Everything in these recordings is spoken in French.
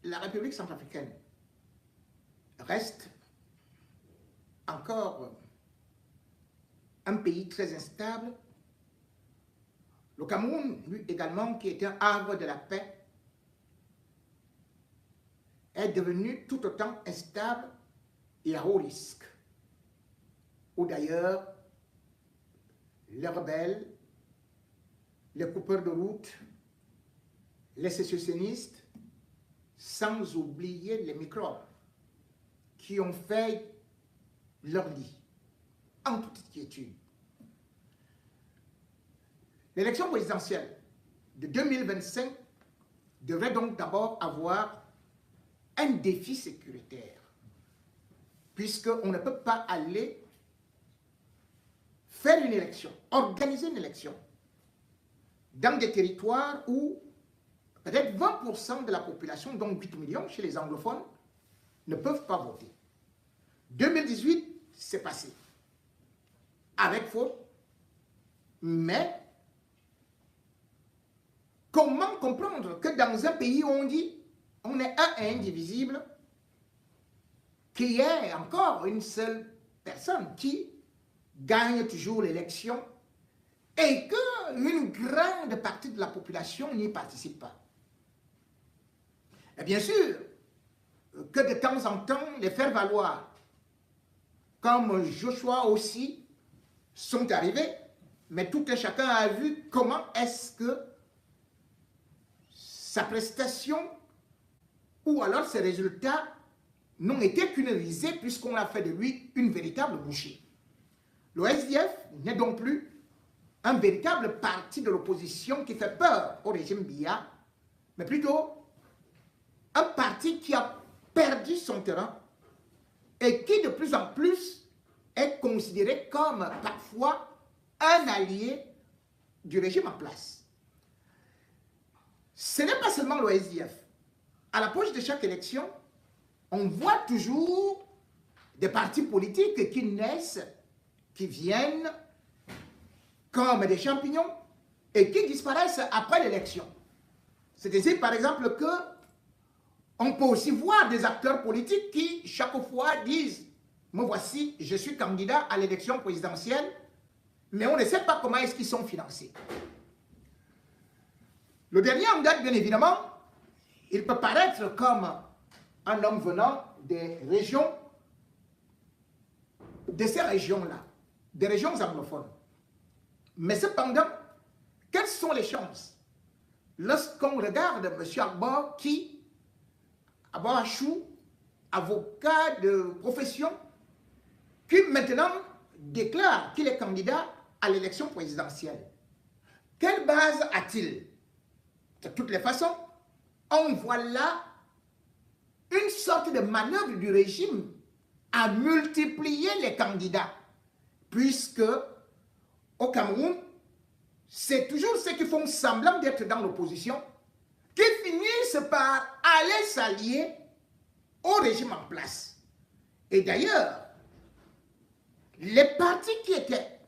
la République centrafricaine reste encore un pays très instable. Le Cameroun, lui également, qui est un havre de la paix, est devenu tout autant instable et à haut risque. Où d'ailleurs, les rebelles, les coupeurs de route, les sécessionnistes, sans oublier les microbes qui ont fait leur lit en toute quiétude. L'élection présidentielle de 2025 devrait donc d'abord avoir un défi sécuritaire, puisqu'on ne peut pas aller faire une élection, organiser une élection dans des territoires où peut-être 20% de la population, donc 8 millions chez les anglophones, ne peuvent pas voter. 2018, c'est passé. Avec faute, mais comment comprendre que dans un pays où on dit on est un et indivisible, qu'il y ait encore une seule personne qui gagne toujours l'élection et qu'une grande partie de la population n'y participe pas? Et bien sûr que de temps en temps, les faire valoir, comme Joshua aussi, sont arrivés, mais tout un chacun a vu comment est-ce que sa prestation ou alors ses résultats n'ont été qu'une risée puisqu'on a fait de lui une véritable bouchée. Le SDF n'est donc plus un véritable parti de l'opposition qui fait peur au régime Biya, mais plutôt un parti qui a perdu son terrain et qui de plus en plus est considéré comme parfois un allié du régime en place. Ce n'est pas seulement le SDF. À l'approche de chaque élection, on voit toujours des partis politiques qui naissent, qui viennent comme des champignons et qui disparaissent après l'élection. C'est ainsi, par exemple, que on peut aussi voir des acteurs politiques qui, chaque fois, disent « Me voici, je suis candidat à l'élection présidentielle », mais on ne sait pas comment est-ce qu'ils sont financés. Le dernier en date, bien évidemment, il peut paraître comme un homme venant des régions, de ces régions-là, des régions anglophones. Mais cependant, quelles sont les chances lorsqu'on regarde M. Agbor qui, Agbor Achou, avocat de profession, qui maintenant déclare qu'il est candidat à l'élection présidentielle? Quelle base a-t-il? De toutes les façons, on voit là une sorte de manœuvre du régime à multiplier les candidats, puisque au Cameroun, c'est toujours ceux qui font semblant d'être dans l'opposition qui finissent par aller s'allier au régime en place. Et d'ailleurs, les partis qui étaient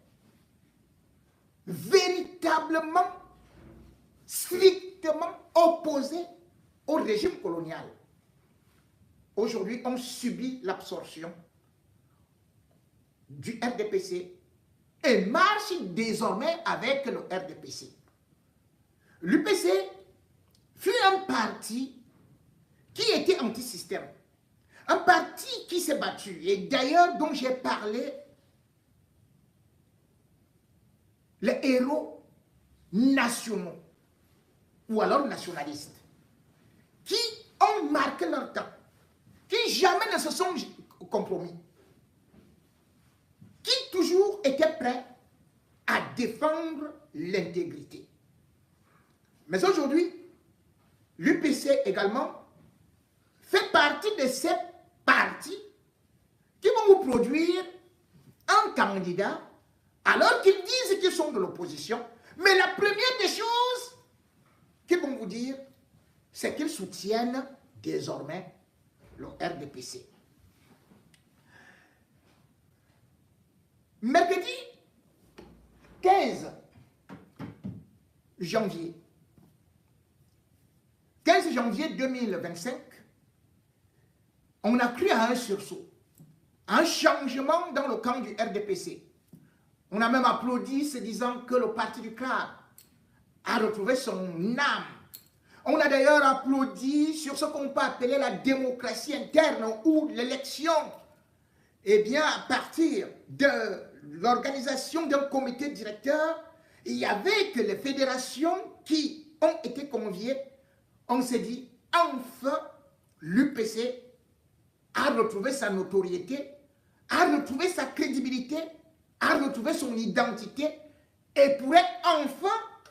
véritablement, strictement opposés au régime colonial, aujourd'hui ont subi l'absorption du RDPC et marchent désormais avec le RDPC. L'UPC fut un parti qui était anti-système, un parti qui s'est battu, et d'ailleurs dont j'ai parlé, les héros nationaux, ou alors nationalistes, qui ont marqué leur temps, qui jamais ne se sont compromis, qui toujours étaient prêts à défendre l'intégrité. Mais aujourd'hui, l'UPC également fait partie de ces partis qui vont vous produire un candidat alors qu'ils disent qu'ils sont de l'opposition. Mais la première des choses qu'ils vont vous dire, c'est qu'ils soutiennent désormais le RDPC. Mercredi 15 janvier 2025, on a cru à un sursaut, à un changement dans le camp du RDPC. On a même applaudi se disant que le parti du CRAB a retrouvé son âme. On a d'ailleurs applaudi sur ce qu'on peut appeler la démocratie interne ou l'élection. Eh bien, à partir de l'organisation d'un comité directeur, il y avait que les fédérations qui ont été conviées. On s'est dit, enfin, l'UPC a retrouvé sa notoriété, a retrouvé sa crédibilité, a retrouvé son identité et pourrait enfin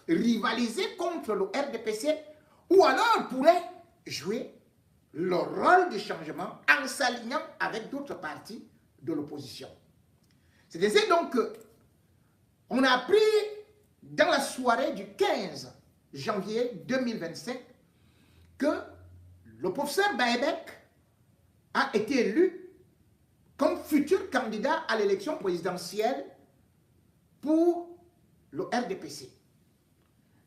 rivaliser contre le RDPC ou alors pourrait jouer le rôle du changement en s'alignant avec d'autres partis de l'opposition. C'est ainsi donc qu'on a appris dans la soirée du 15 janvier 2025 que le professeur Baebek a été élu comme futur candidat à l'élection présidentielle pour le RDPC.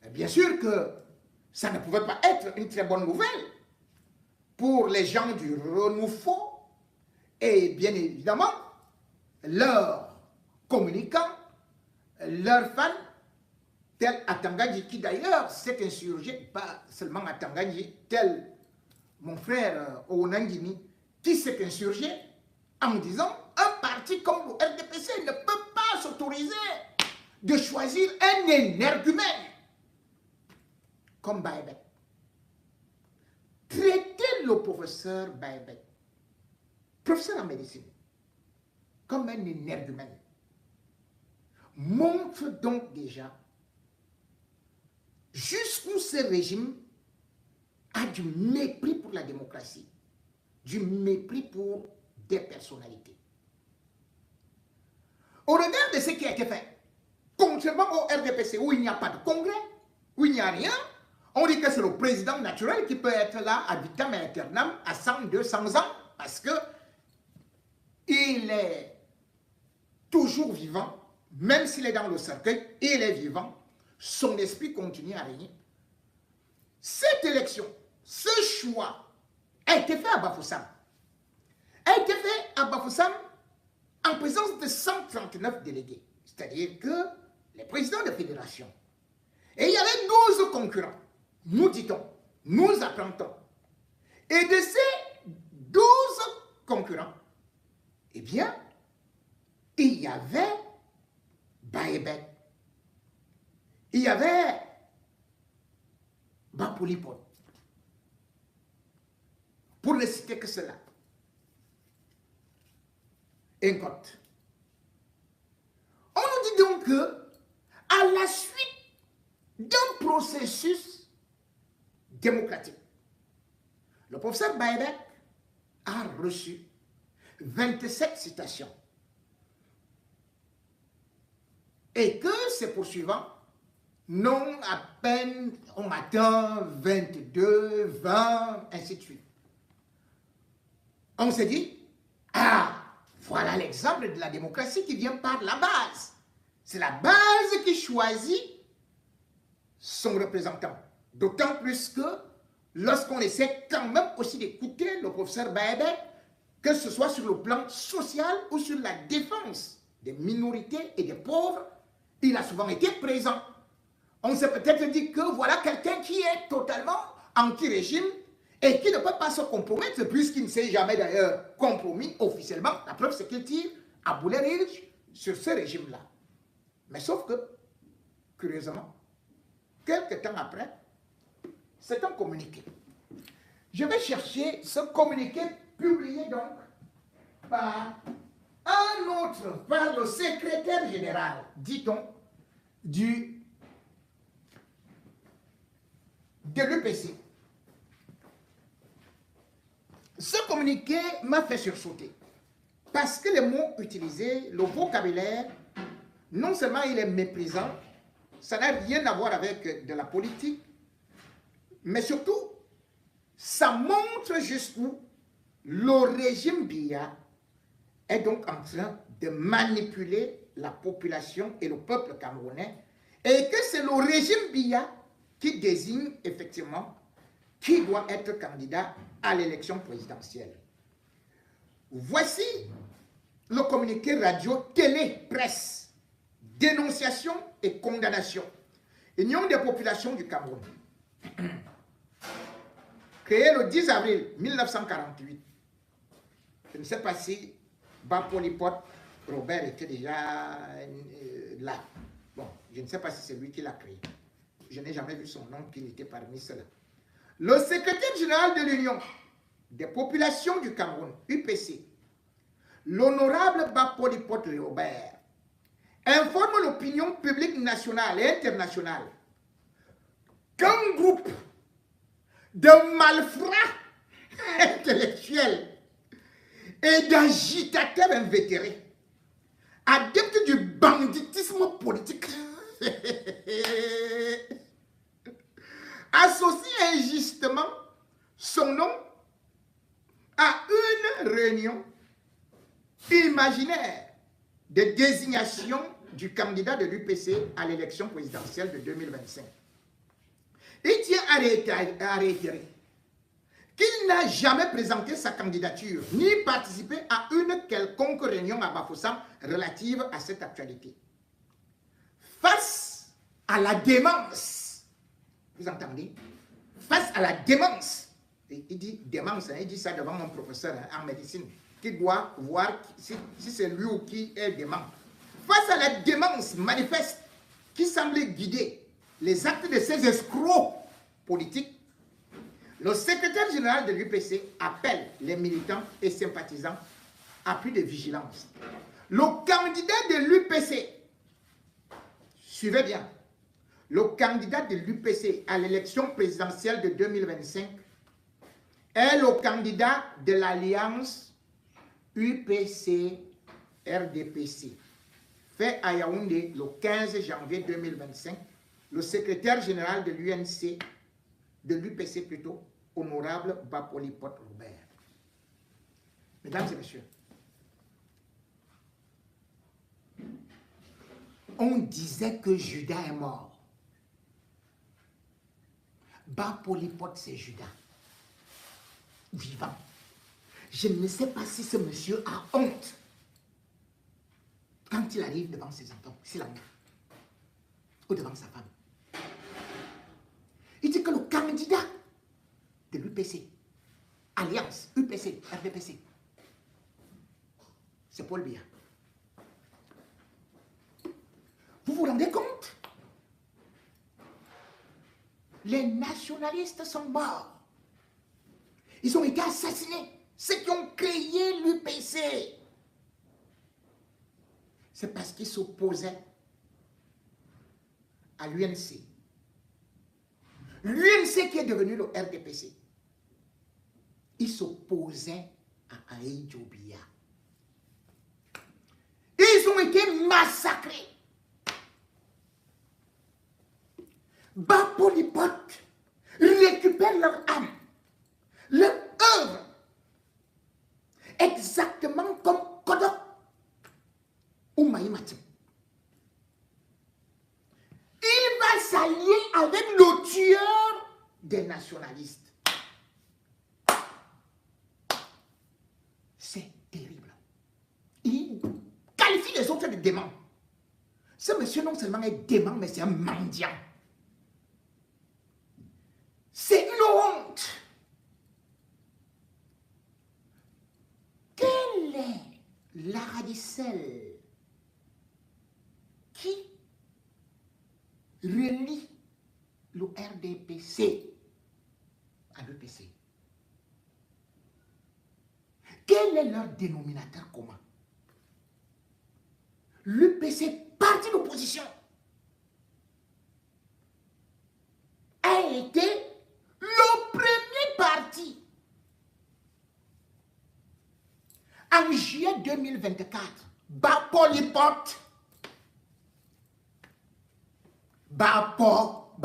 Et bien sûr que ça ne pouvait pas être une très bonne nouvelle pour les gens du Renouveau et bien évidemment leurs communicants, leurs fans, tel Atangadji qui d'ailleurs s'est insurgé, pas seulement Atangadji, tel mon frère Ounangini qui s'est insurgé en disant un parti comme le RDPC ne peut pas s'autoriser de choisir un énergumène comme Baebek. Traiter le professeur Baebek, professeur en médecine, comme un énergumène, montre donc déjà jusqu'où ce régime a du mépris pour la démocratie, du mépris pour des personnalités. Au regard de ce qui a été fait, contrairement au RDPC où il n'y a pas de congrès, où il n'y a rien, on dit que c'est le président naturel qui peut être là à vitam aeternam à 100, 200 ans parce que il est toujours vivant, même s'il est dans le cercueil, il est vivant, son esprit continue à régner. Cette élection, ce choix a été fait à Bafoussam. A été fait à Bafoussam en présence de 139 délégués, c'est-à-dire que les présidents de fédération. Et il y avait 12 concurrents, nous dit-on, nous apprendons. Et de ces 12 concurrents, eh bien, il y avait Baebek, il y avait Bapoulipon, pour ne citer que cela. Incote. On nous dit donc que, à la suite d'un processus démocratique, le professeur Baebek a reçu 27 citations et que ses poursuivants n'ont à peine au matin 22, 20, ainsi de suite. On s'est dit, ah, voilà l'exemple de la démocratie qui vient par la base. C'est la base qui choisit son représentant. D'autant plus que lorsqu'on essaie quand même aussi d'écouter le professeur Baebek, que ce soit sur le plan social ou sur la défense des minorités et des pauvres, il a souvent été présent. On s'est peut-être dit que voilà quelqu'un qui est totalement anti-régime et qui ne peut pas se compromettre puisqu'il ne s'est jamais d'ailleurs compromis officiellement. La preuve, c'est qu'il tire à boulet rouge sur ce régime-là. Mais sauf que, curieusement, quelques temps après, c'est un communiqué. Je vais chercher ce communiqué publié donc par un autre, par le secrétaire général, dit-on, de l'UPC. Ce communiqué m'a fait sursauter parce que les mots utilisés, le vocabulaire, non seulement il est méprisant, ça n'a rien à voir avec de la politique, mais surtout, ça montre jusqu'où le régime Biya est donc en train de manipuler la population et le peuple camerounais et que c'est le régime Biya qui désigne effectivement qui doit être candidat à l'élection présidentielle. Voici le communiqué radio, télé, presse, dénonciation et condamnation. Union des populations du Cameroun. Créé le 10 avril 1948. Je ne sais pas si Bapolipot Robert était déjà là. Bon, je ne sais pas si c'est lui qui l'a créé. Je n'ai jamais vu son nom qui était parmi ceux-là. Le secrétaire général de l'Union des populations du Cameroun, UPC, l'honorable Bapolipot Robert, informe l'opinion publique nationale et internationale qu'un groupe de malfrats intellectuels et d'agitateurs invétérés, adeptes du banditisme politique, associe injustement son nom à une réunion imaginaire de désignation du candidat de l'UPC à l'élection présidentielle de 2025. Il tient à réitérer qu'il n'a jamais présenté sa candidature ni participé à une quelconque réunion à Bafoussam relative à cette actualité. Face à la démence, vous entendez? Face à la démence, il dit démence, il dit ça devant mon professeur en médecine, qui doit voir si c'est lui ou qui est dément. Face à la démence manifeste qui semblait guider les actes de ces escrocs politiques, le secrétaire général de l'UPC appelle les militants et sympathisants à plus de vigilance. Le candidat de l'UPC, suivez bien, le candidat de l'UPC à l'élection présidentielle de 2025 est le candidat de l'alliance UPC-RDPC, fait à Yaoundé le 15 janvier 2025, le secrétaire général de l'UNC, de l'UPC plutôt, honorable Bapolipot Robert. Mesdames et messieurs, on disait que Judas est mort. Bapolipot, c'est Judas, vivant. Je ne sais pas si ce monsieur a honte quand il arrive devant ses enfants, s'il en a, ou devant sa femme. Il dit que le candidat de l'UPC, Alliance, UPC, RDPC, c'est Paul Biya. Vous vous rendez compte? Les nationalistes sont morts. Ils ont été assassinés. Ceux qui ont créé l'UPC, c'est parce qu'ils s'opposaient à l'UNC. L'UNC qui est devenu le RDPC. Ils s'opposaient à Aïdjo Biya. Ils ont été massacrés. Bapolipot récupère leur âme, leur œuvre, exactement comme Kodok ou Maïmatim. Il va s'allier avec le tueur des nationalistes. C'est terrible. Il qualifie les autres de démons. Ce monsieur non seulement est dément, mais c'est un mendiant. C'est une honte. Quelle est la radicelle qui relie le RDPC à l'EPC? Quel est leur dénominateur commun? L'EPC, parti d'opposition, a été le premier parti en juillet 2024. Bapolipot. Bapor.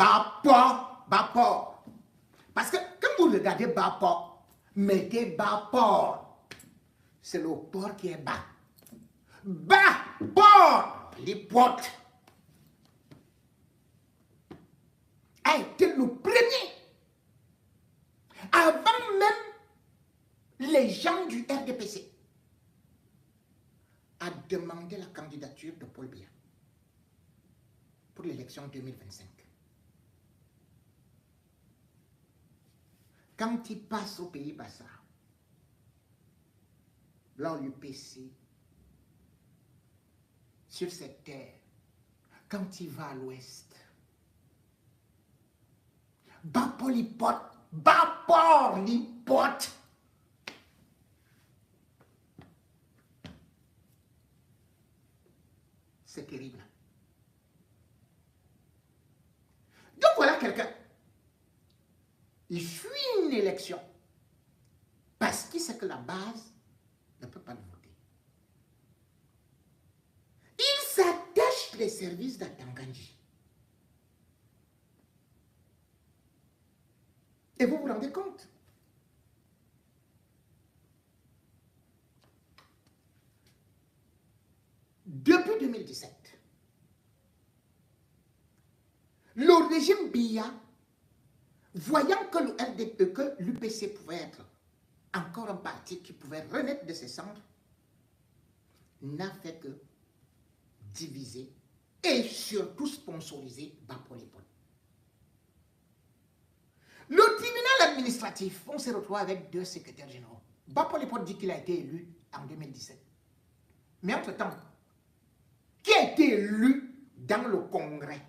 Parce que quand vous regardez Bapor, mettez Bapor. C'est le port qui est bas. Bapor. Les potes. A été le premier. Avant même les gens du RDPC. candidature de Paul Biya pour l'élection 2025. Quand il passe au Pays-Bas, là, l'UPC, sur cette terre, quand il va à l'ouest, Bapor l'hypote. C'est terrible. Donc voilà quelqu'un. Il fuit une élection parce qu'il sait que la base ne peut pas le voter. Il s'attache les services d'Atanganji. Et vous vous rendez compte? Depuis 2017, le régime Biya, voyant que l'UPC pouvait être encore un parti qui pouvait renaître de ses cendres, n'a fait que diviser et surtout sponsoriser Bapolipol. Le tribunal administratif, on se retrouve avec 2 secrétaires généraux. Bapolipol dit qu'il a été élu en 2017. Mais entre-temps, qui a été élu dans le Congrès?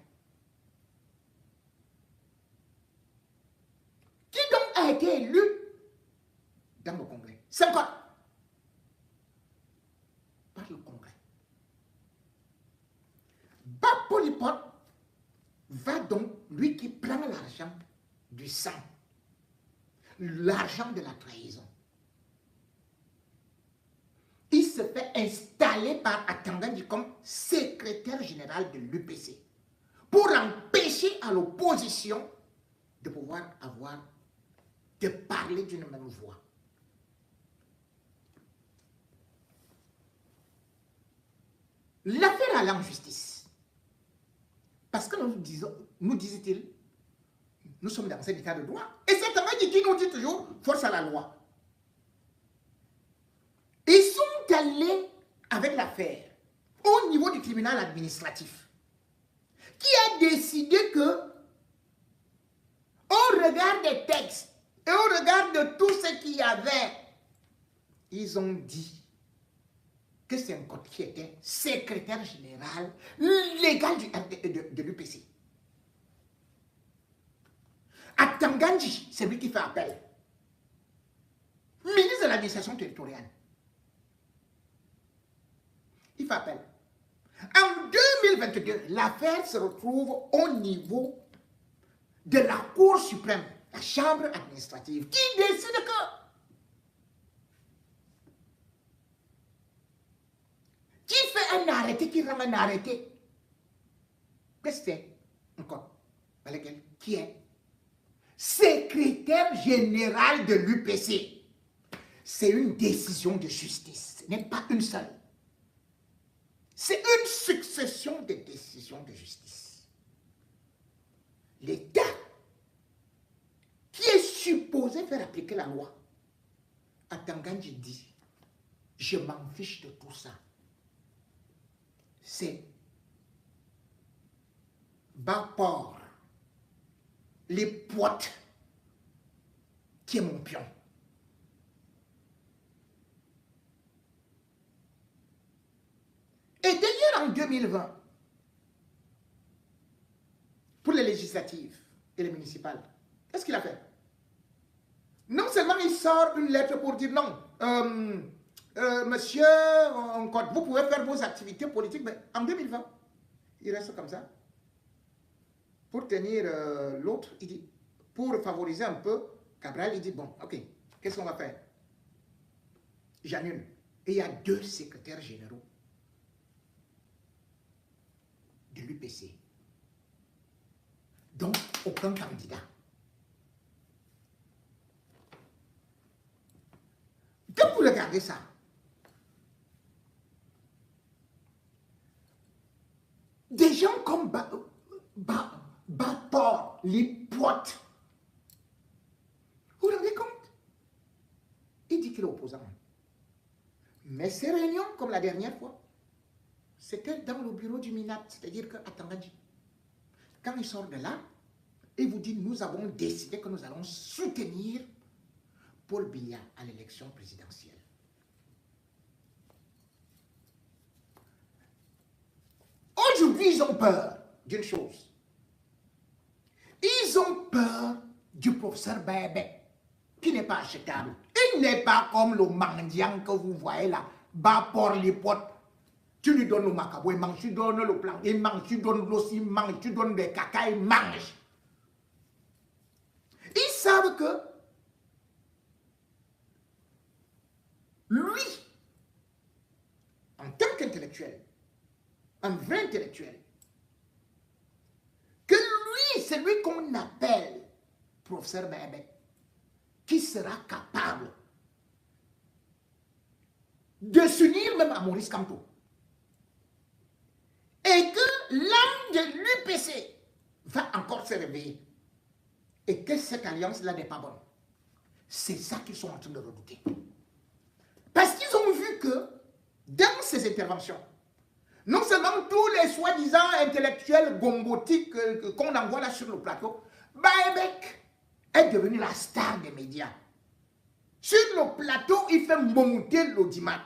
Qui donc a été élu dans le Congrès? C'est quoi? Par le Congrès. Bapolipol va donc, lui qui prend l'argent du sang, l'argent de la trahison, il se fait installer par Atanganji comme secrétaire général de l'UPC pour empêcher à l'opposition de pouvoir de parler d'une même voix. L'affaire allait en justice. Parce que nous disait-il, nous sommes dans un état de droit. Et c'est Atanganji qui nous dit toujours, force à la loi. Ils sont allés avec l'affaire au niveau du tribunal administratif qui a décidé que, au regard des textes et au regard de tout ce qu'il y avait, ils ont dit que c'est un code qui était secrétaire général légal de l'UPC. Atanganji, c'est lui qui fait appel. Ministre de l'administration territoriale. Il fait appel. En 2022, l'affaire se retrouve au niveau de la Cour suprême, la chambre administrative, qui décide qui fait un arrêté, qui rend un arrêté, que c'est un code dans lequel qui est secrétaire général de l'UPC. C'est une décision de justice, ce n'est pas une seule. C'est une succession de décisions de justice. L'État, qui est supposé faire appliquer la loi, Atanganji dit, je m'en fiche de tout ça. C'est Bapor, les potes, qui est mon pion. Et d'ailleurs en 2020, pour les législatives et les municipales, qu'est-ce qu'il a fait? Non seulement il sort une lettre pour dire non, monsieur, vous pouvez faire vos activités politiques, mais en 2020, il reste comme ça. Pour tenir l'autre, il dit, pour favoriser un peu, Cabral, il dit, bon, ok, qu'est-ce qu'on va faire? J'annule. Et il y a 2 secrétaires généraux de l'UPC. Donc, aucun candidat. Quand vous regardez ça, des gens comme Bapor, les potes, vous vous rendez compte? Il dit qu'il est opposant. Mais ces réunions, comme la dernière fois, c'était dans le bureau du MINAP, c'est-à-dire qu'à Tangadji. Quand il sort de là, il vous dit, nous avons décidé que nous allons soutenir Paul Biya à l'élection présidentielle. Aujourd'hui, ils ont peur d'une chose. Ils ont peur du professeur Baebek, qui n'est pas achetable. Il n'est pas comme le mendiant que vous voyez là, bas pour les potes. Tu lui donnes le macabo, il mange, tu donnes le plan, il mange, tu donnes l'os, il mange, tu donnes des caca, il mange. Ils savent que lui, en tant qu'intellectuel, un vrai intellectuel, que lui, c'est lui qu'on appelle professeur Baebek, qui sera capable de s'unir même à Maurice Kamto. Et que l'âme de l'UPC va encore se réveiller. Et que cette alliance-là n'est pas bonne. C'est ça qu'ils sont en train de redouter. Parce qu'ils ont vu que dans ces interventions, non seulement tous les soi-disant intellectuels gombotiques qu'on envoie là sur le plateau, Baebek est devenu la star des médias. Sur le plateau, il fait monter l'audimat.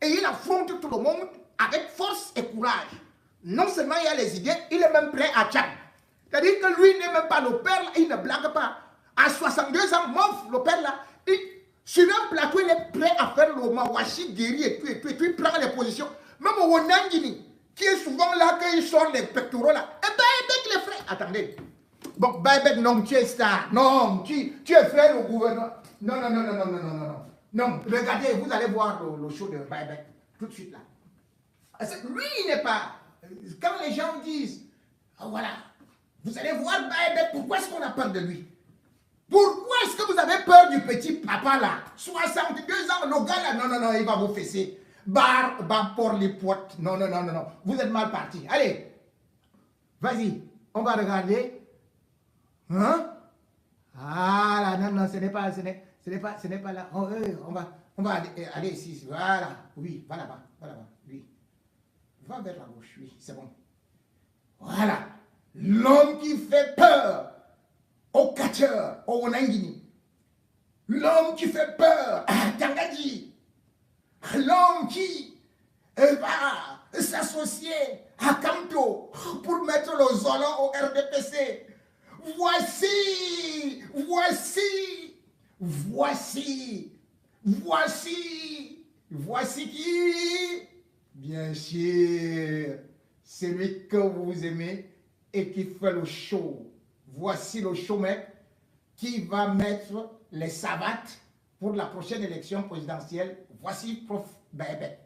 Et il affronte tout le monde avec force et courage. Non seulement il a les idées, il est même prêt à Tchad. C'est-à-dire que lui n'est même pas le père, là, il ne blague pas. À 62 ans, mof, le père là, sur un plateau, il est prêt à faire le mawashi, guéri et tout, il prend les positions. Même au Wonangini, qui est souvent là, quand il sort les pectoraux là, et Baebek les frères. Attendez. Bon, Baebek, non, tu es star. Non, tu es frère au gouvernement. Non, non, non, non, non, non, non, non. Non, regardez, vous allez voir le show de Baebek tout de suite là. Lui, il n'est pas. Quand les gens disent, oh, voilà, vous allez voir Baebek, pourquoi est-ce qu'on a peur de lui? Pourquoi est-ce que vous avez peur du petit papa là? 62 ans, le gars là, non, non, non, il va vous fesser. Bar pour les potes. Non, non, non, non, non. Vous êtes mal parti. Allez, vas-y, on va regarder. Hein? Ah là, non, non, ce n'est pas là. On va aller ici. Voilà, oui, va là-bas, oui. Va vers la gauche, oui, c'est bon. Voilà, l'homme qui fait peur au catcheur, au Onangini. L'homme qui fait peur à Tangadji. L'homme qui va s'associer à Kamto pour mettre le Zola au RDPC. Voici qui, bien sûr, celui que vous aimez et qui fait le show. Voici le showmec qui va mettre les savates pour la prochaine élection présidentielle. Voici Prof Baebek.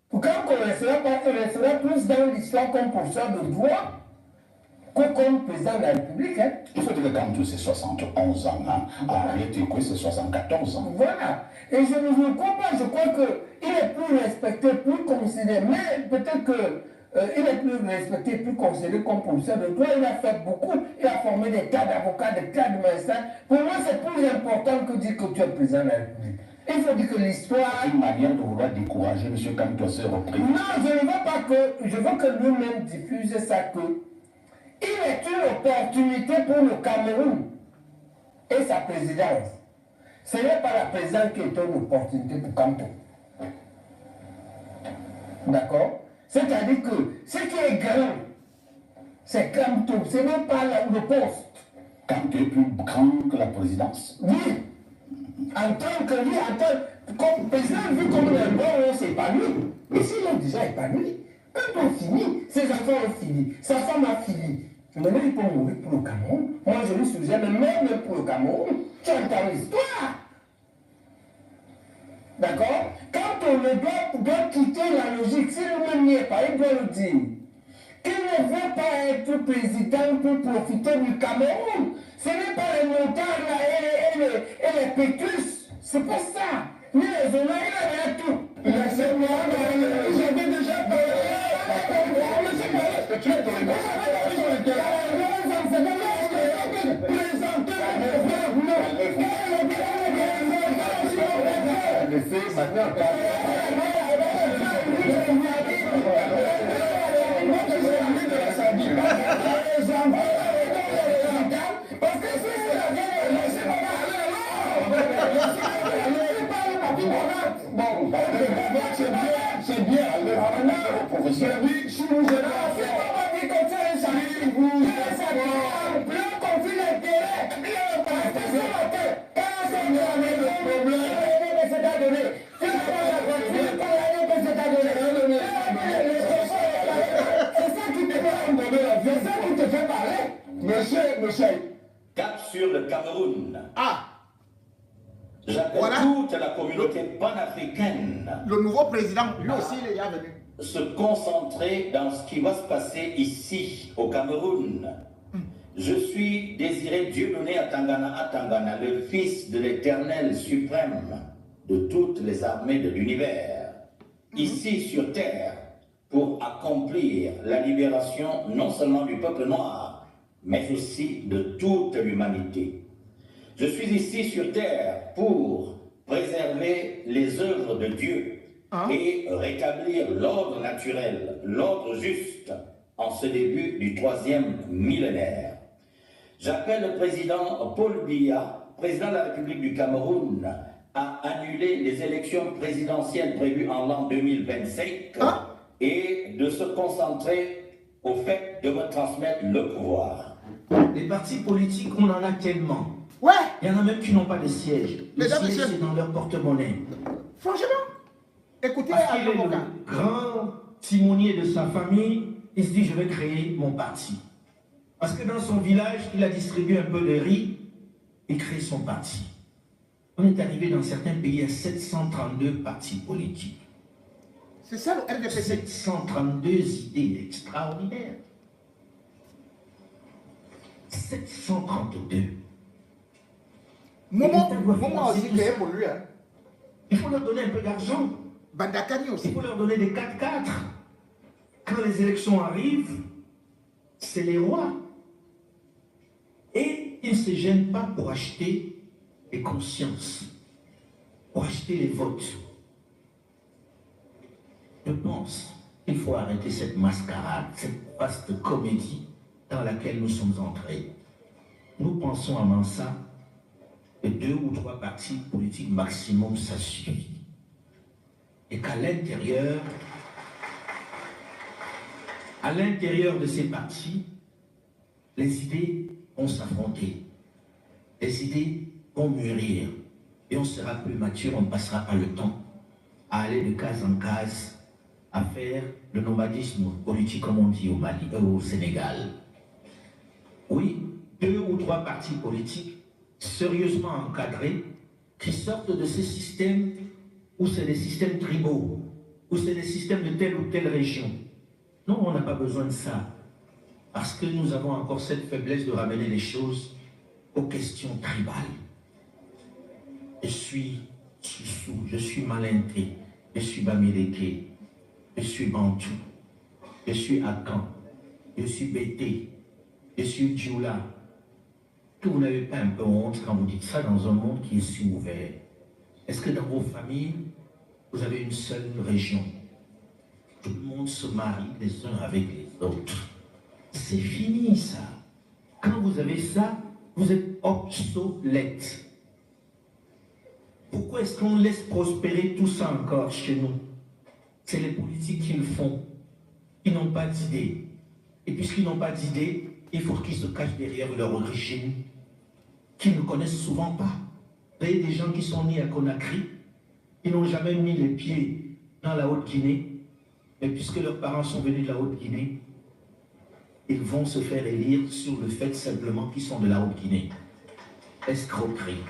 Pourquoi on restera plus dans l'histoire comme professeur de droit que comme président de la République. Hein. Il faut dire que Kamto c'est 71 ans, hein. Henriette Ekwe c'est 74 ans. Voilà. Et je ne crois pas, je crois qu'il est plus respecté, plus considéré, mais peut-être que il est plus respecté, plus considéré comme professeur de droit. Il a fait beaucoup, il a formé des tas d'avocats, des tas de médecins. Pour moi, c'est plus important que dire que tu es président de la République. Il faut dire que l'histoire... C'est une manière de vouloir décourager M. Kamto s'est repris. Non, je ne veux pas que... Je veux que lui-même diffuse ça que... Il est une opportunité pour le Cameroun et sa présidence. Ce n'est pas la présidence qui est une opportunité pour Kamto. D'accord? C'est-à-dire que ce qui est grand, c'est Kamto, ce n'est pas le poste. Kamto est plus grand que la présidence. Oui. En tant que lui, comme président, vu comme le bon, on s'épanouit. Mais s'il est déjà épanoui, quand on finit, ses enfants ont fini, sa femme a fini. Maintenant, il peut mourir pour le Cameroun. Moi, je lui suggère, mais même pour le Cameroun, tu entends l'histoire. D'accord? Quand on doit quitter la logique, si lui-même n'y est pas, il doit le dire. Qu'il ne veut pas être président pour profiter du Cameroun. Ce n'est pas les montagnes et les pétrus. C'est pas ça. Ni les zones, il a tout. Laissez-moi, j'avais déjà parlé. Laissez maintenant. monsieur. Cap sur le Cameroun. Ah, J'appelle Voilà. toute la communauté panafricaine le nouveau président, lui aussi, il est déjà venu. se concentrer dans ce qui va se passer ici, au Cameroun. Je suis désiré Dieu donné à Tangana, le Fils de l'Éternel suprême de toutes les armées de l'univers, ici sur terre, pour accomplir la libération non seulement du peuple noir, mais aussi de toute l'humanité. Je suis ici sur terre pour préserver les œuvres de Dieu et rétablir l'ordre naturel, l'ordre juste, en ce début du 3e millénaire. J'appelle le président Paul Biya, président de la République du Cameroun, à annuler les élections présidentielles prévues en l'an 2025 et de se concentrer au fait de me transmettre le pouvoir. Les partis politiques, on en a tellement. Ouais, Il y en a même qui n'ont pas de siège. Le Mesdames, siège, messieurs. c'est dans leur porte-monnaie. franchement, écoutez Parce qu'il Alpha est Moka. le grand timonier de sa famille, il se dit, je vais créer mon parti. Parce que dans son village, il a distribué un peu de riz et créé son parti. On est arrivé dans certains pays à 732 partis politiques. C'est ça le RDPC. 732 idées extraordinaires. 732. Moment aussi créé pour lui. Hein. Il faut leur donner un peu d'argent. Bandakani Il aussi. faut leur donner des 4x4. Quand les élections arrivent, c'est les rois. Et ils ne se gênent pas pour acheter les consciences, pour acheter les votes. Je pense qu'il faut arrêter cette mascarade, cette vaste comédie dans laquelle nous sommes entrés. Nous pensons à Mansa que 2 ou 3 partis politiques maximum, ça suffit. Et qu'à l'intérieur de ces partis, les idées vont s'affronter. Les idées vont mûrir. Et on sera plus mature, on ne passera pas le temps à aller de case en case, à faire le nomadisme politique, comme on dit au Sénégal. Oui, 2 ou 3 partis politiques sérieusement encadrés qui sortent de ces systèmes où c'est des systèmes tribaux, où c'est des systèmes de telle ou telle région. Non, on n'a pas besoin de ça. Parce que nous avons encore cette faiblesse de ramener les choses aux questions tribales. Je suis Soussou, je suis Malinté, je suis Bamileke, je suis Bantou, je suis Akan, je suis Bété, je suis Djoula. Que vous n'avez pas un peu honte quand vous dites ça dans un monde qui est si ouvert? Est-ce que dans vos familles, vous avez une seule région? Tout le monde se marie les uns avec les autres. C'est fini ça. Quand vous avez ça, vous êtes obsolète. Pourquoi est-ce qu'on laisse prospérer tout ça encore chez nous? C'est les politiques qui le font. Ils n'ont pas d'idée. Et puisqu'ils n'ont pas d'idée, il faut qu'ils se cachent derrière leur origine, qu'ils ne connaissent souvent pas. Vous voyez des gens qui sont nés à Conakry, ils n'ont jamais mis les pieds dans la Haute-Guinée, mais puisque leurs parents sont venus de la Haute-Guinée, ils vont se faire élire sur le fait simplement qu'ils sont de la Haute-Guinée. Escroquerie.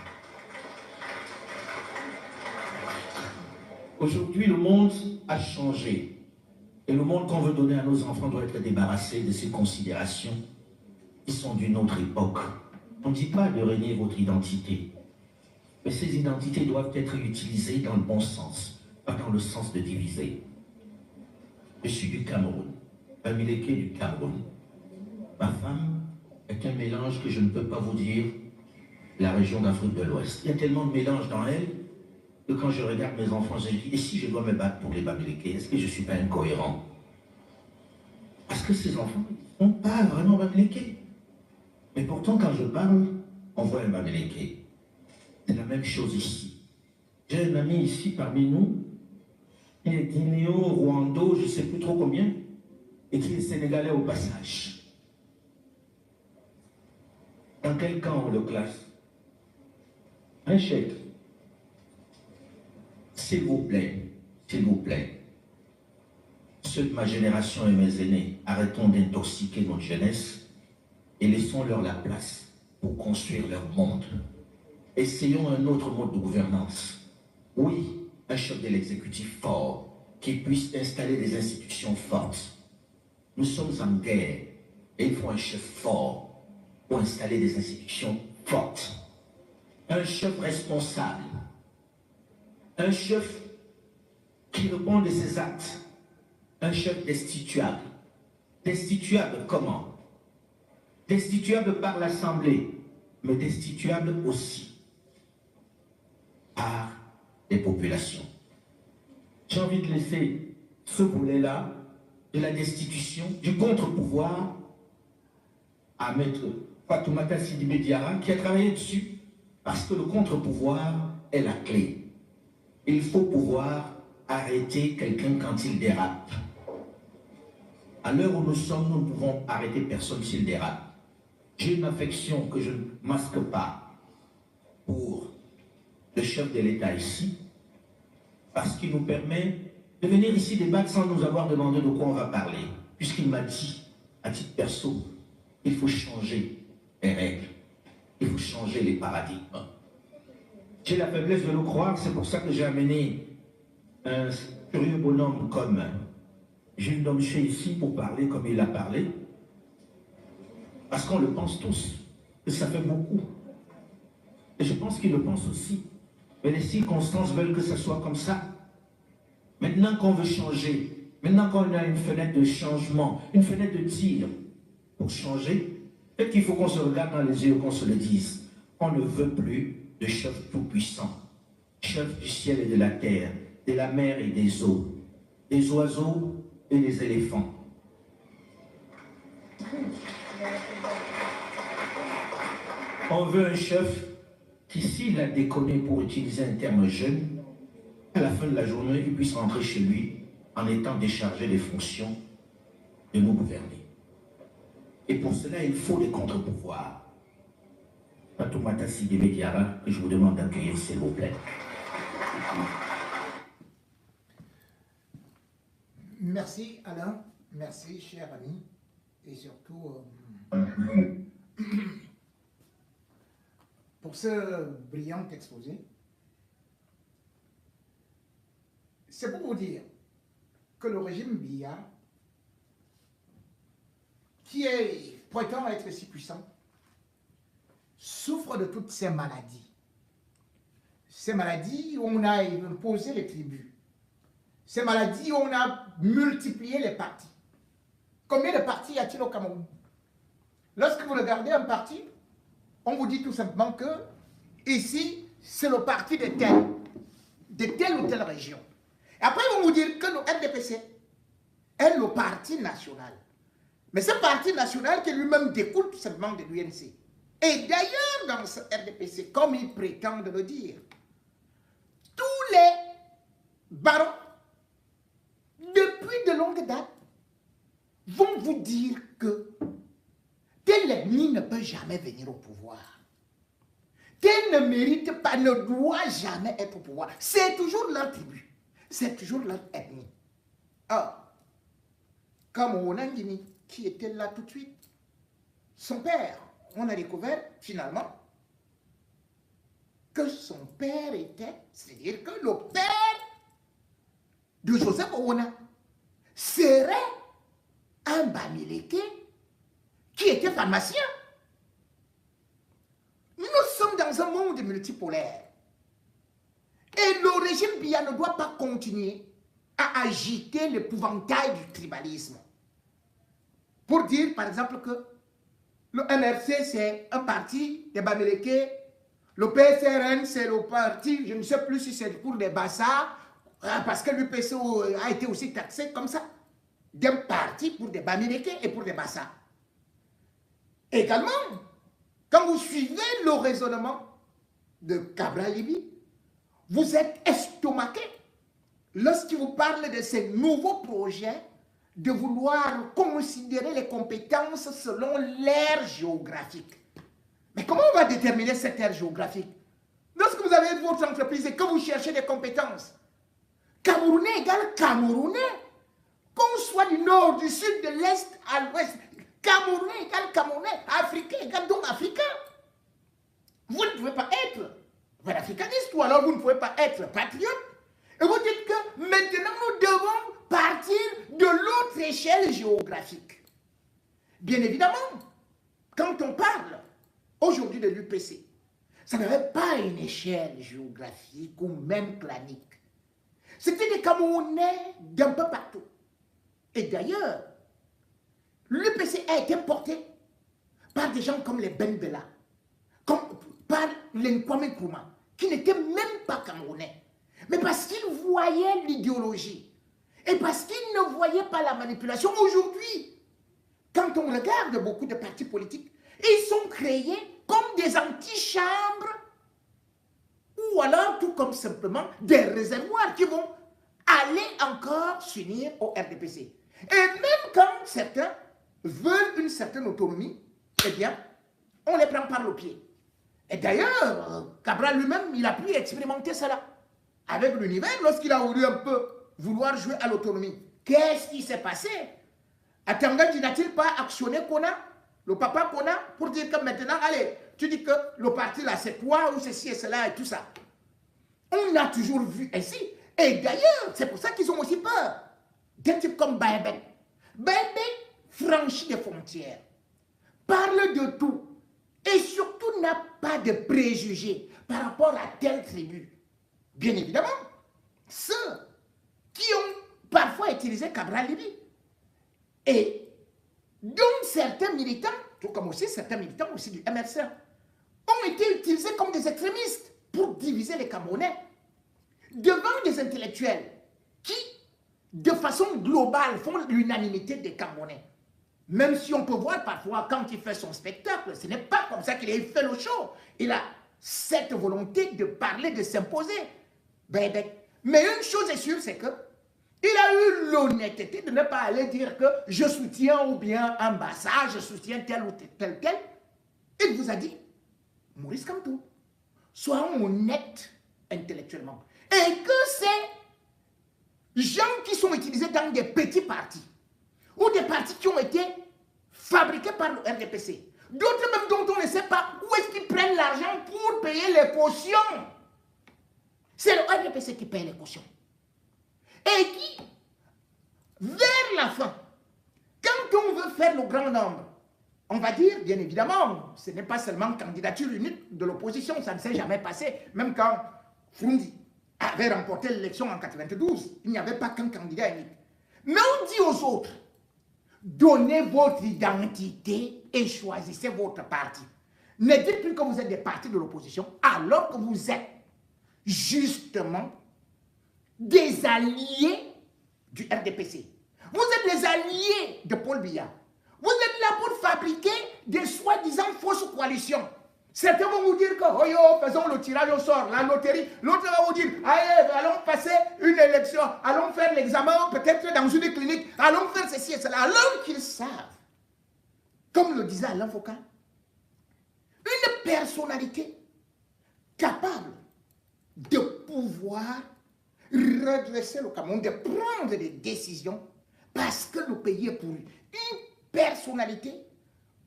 Aujourd'hui, le monde a changé. Et le monde qu'on veut donner à nos enfants doit être débarrassé de ces considérations qui sont d'une autre époque. On ne dit pas de renier votre identité. Mais ces identités doivent être utilisées dans le bon sens, pas dans le sens de diviser. Je suis du Cameroun, Bamileke du Cameroun. Ma femme est un mélange que je ne peux pas vous dire la région d'Afrique de l'Ouest. Il y a tellement de mélange dans elle que quand je regarde mes enfants, je dis, et si je dois me battre pour les Bamileke, est-ce que je ne suis pas incohérent? Parce que ces enfants ne sont pas vraiment Bamileke. Mais pourtant, quand je parle, on voit un Bamileke. C'est la même chose ici. J'ai un ami ici parmi nous, il est guinéen, rwando, je ne sais plus trop combien, et qui est sénégalais au passage. Dans quel camp on le classe? Un chèque. S'il vous plaît, ceux de ma génération et mes aînés, arrêtons d'intoxiquer notre jeunesse et laissons-leur la place pour construire leur monde. Essayons un autre mode de gouvernance. Oui, un chef de l'exécutif fort qui puisse installer des institutions fortes. Nous sommes en guerre et il faut un chef fort pour installer des institutions fortes. Un chef responsable. Un chef qui répond de ses actes. Un chef destituable. Destituable comment? Destituable par l'Assemblée, mais destituable aussi par les populations. J'ai envie de laisser ce volet-là de la destitution, du contre-pouvoir à Maître Fatoumata Sidibé Diarra qui a travaillé dessus parce que le contre-pouvoir est la clé. Il faut pouvoir arrêter quelqu'un quand il dérape. À l'heure où nous sommes, nous ne pouvons arrêter personne s'il dérape. J'ai une affection que je ne masque pas pour le chef de l'État ici, parce qu'il nous permet de venir ici débattre sans nous avoir demandé de quoi on va parler, puisqu'il m'a dit, à titre perso, il faut changer les règles, il faut changer les paradigmes. J'ai la faiblesse de le croire, c'est pour ça que j'ai amené un curieux bonhomme comme Gilles Domché ici pour parler comme il a parlé, parce qu'on le pense tous, et ça fait beaucoup. Et je pense qu'il le pense aussi. Mais les circonstances veulent que ça soit comme ça. Maintenant qu'on veut changer, maintenant qu'on a une fenêtre de changement, une fenêtre de tir pour changer, peut-être qu'il faut qu'on se regarde dans les yeux et qu'on se le dise. On ne veut plus de chef tout-puissant, chef du ciel et de la terre, de la mer et des eaux, des oiseaux et des éléphants. On veut un chef qui, s'il a déconné pour utiliser un terme jeune, à la fin de la journée, il puisse rentrer chez lui en étant déchargé des fonctions de nous gouverner. Et pour cela, il faut des contre-pouvoirs. Fatoumata Sidibé Diarra, que je vous demande d'accueillir, s'il vous plaît. Merci Alain, merci cher ami, et surtout pour ce brillant exposé. C'est pour vous dire que le régime Biya, qui est prétend être si puissant, souffre de toutes ces maladies. Ces maladies où on a imposé les tribus. Ces maladies où on a multiplié les partis. Combien de partis y a-t-il au Cameroun? Lorsque vous regardez un parti, on vous dit tout simplement que ici, c'est le parti de telle ou telle région. Et après, ils vont vous dire que le RDPC est le parti national. Mais ce parti national qui lui-même découle tout simplement de l'UNC. Et d'ailleurs, dans ce RDPC, comme ils prétendent le dire, tous les barons, depuis de longue date, vont vous dire que tel ennemi ne peut jamais venir au pouvoir. Tel ne mérite pas, ne doit jamais être au pouvoir. C'est toujours leur tribu. C'est toujours leur ennemi. Or, comme Onangini, qui était là tout de suite, son père, on a découvert finalement que son père était, c'est-à-dire que le père de Joseph Oona serait un Bamileke qui était pharmacien. Nous sommes dans un monde multipolaire. Et le régime Biya ne doit pas continuer à agiter l'épouvantail du tribalisme. Pour dire, par exemple, que le MRC, c'est un parti des Bamileke, le PSRN, c'est le parti, je ne sais plus si c'est pour les Bassa, parce que l'UPCO a été aussi taxé comme ça, d'un parti pour des Bamileke et pour des Bassa. Également, quand vous suivez le raisonnement de Cabral Libye, vous êtes estomaqué lorsqu'il vous parle de ces nouveaux projets de vouloir considérer les compétences selon l'ère géographique. Mais comment on va déterminer cette ère géographique? Lorsque vous avez votre entreprise et que vous cherchez des compétences, Camerounais égale Camerounais, qu'on soit du nord, du sud, de l'est à l'ouest, Camerounais égale Camerounais, Africain pas être patriote. Et vous dites que maintenant nous devons partir de l'autre échelle géographique. Bien évidemment, quand on parle aujourd'hui de l'UPC, ça n'avait pas une échelle géographique ou même clanique. C'était des Camerounais d'un peu partout. Et d'ailleurs, l'UPC a été porté par des gens comme les Ben Bella, par les Nkwame Nkrumah, qui n'étaient même pas Camerounais. Mais parce qu'ils voyaient l'idéologie et parce qu'ils ne voyaient pas la manipulation. Aujourd'hui, quand on regarde beaucoup de partis politiques, ils sont créés comme des antichambres ou alors tout comme simplement des réservoirs qui vont aller encore s'unir au RDPC. Et même quand certains veulent une certaine autonomie, eh bien, on les prend par le pied. Et d'ailleurs, Cabral lui-même, il a pu expérimenter cela avec l'univers lorsqu'il a voulu un peu vouloir jouer à l'autonomie. Qu'est-ce qui s'est passé? Atanga n'a-t-il pas actionné Kona, le papa Kona, pour dire que maintenant, allez, tu dis que le parti là, c'est toi ou ceci et cela et tout ça. On a toujours vu ainsi. Et d'ailleurs, c'est pour ça qu'ils ont aussi peur d'un type comme Baebek. Baebek franchit les frontières, parle de tout et surtout n'a pas de préjugés par rapport à telle tribu. Bien évidemment, ceux qui ont parfois utilisé Cabral Libye. Et donc certains militants, tout comme aussi certains militants aussi du MRC, ont été utilisés comme des extrémistes pour diviser les Camerounais devant des intellectuels qui, de façon globale, font l'unanimité des Camerounais. Même si on peut voir parfois, quand il fait son spectacle, ce n'est pas comme ça qu'il a fait le show. Il a cette volonté de parler, de s'imposer. Mais une chose est sûre, c'est que il a eu l'honnêteté de ne pas aller dire que je soutiens ou bien ambassade, je soutiens tel ou tel. Il vous a dit, Maurice Kamto, soyons honnêtes intellectuellement. Et que ces gens qui sont utilisés dans des petits partis, ou des partis qui ont été fabriqués par le RDPC, d'autres même dont on ne sait pas où est-ce qu'ils prennent l'argent pour payer les cautions. C'est le RDPC qui paye les cautions. Et qui, vers la fin, quand on veut faire le grand nombre, on va dire, bien évidemment, ce n'est pas seulement candidature unique de l'opposition, ça ne s'est jamais passé, même quand Froundi avait remporté l'élection en 92, il n'y avait pas qu'un candidat unique. Mais on dit aux autres, donnez votre identité et choisissez votre parti. Ne dites plus que vous êtes des partis de l'opposition, alors que vous êtes justement des alliés du RDPC. Vous êtes les alliés de Paul Biya. Vous êtes là pour fabriquer des soi-disant fausses coalitions. Certains vont vous dire que, oh yo, faisons le tirage au sort, la loterie. L'autre va vous dire, allez, allons passer une élection, allons faire l'examen peut-être dans une clinique, allons faire ceci et cela. Alors qu'ils savent, comme le disait Alain Foucault, une personnalité capable de pouvoir redresser le Cameroun, de prendre des décisions parce que le pays est pourri. Une personnalité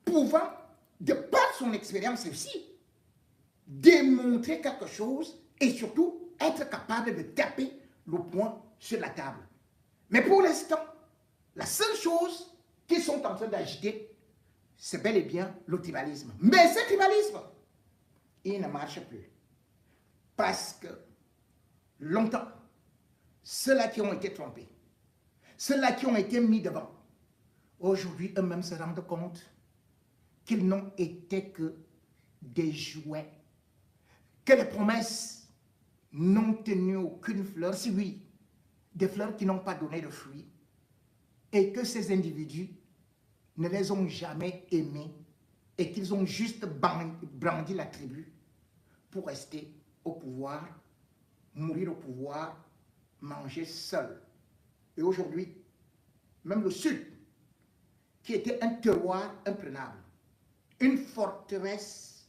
pouvant, de par son expérience aussi, démontrer quelque chose et surtout être capable de taper le poing sur la table. Mais pour l'instant, la seule chose qu'ils sont en train d'agiter, c'est bel et bien le tribalisme. Mais ce tribalisme, il ne marche plus. Parce que longtemps, ceux-là qui ont été trompés, ceux-là qui ont été mis devant, aujourd'hui eux-mêmes se rendent compte qu'ils n'ont été que des jouets, que les promesses n'ont tenu aucune fleur, si oui, des fleurs qui n'ont pas donné de fruits, et que ces individus ne les ont jamais aimés et qu'ils ont juste brandi la tribu pour rester au pouvoir, mourir au pouvoir, manger seul. Et aujourd'hui, même le Sud, qui était un terroir imprenable, une forteresse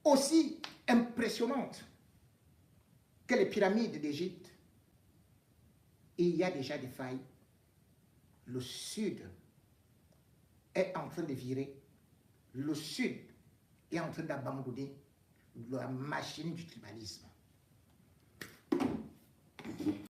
aussi impressionnante que les pyramides d'Égypte, et il y a déjà des failles. Le Sud est en train de virer, le Sud est en train d'abandonner la machine du tribalisme.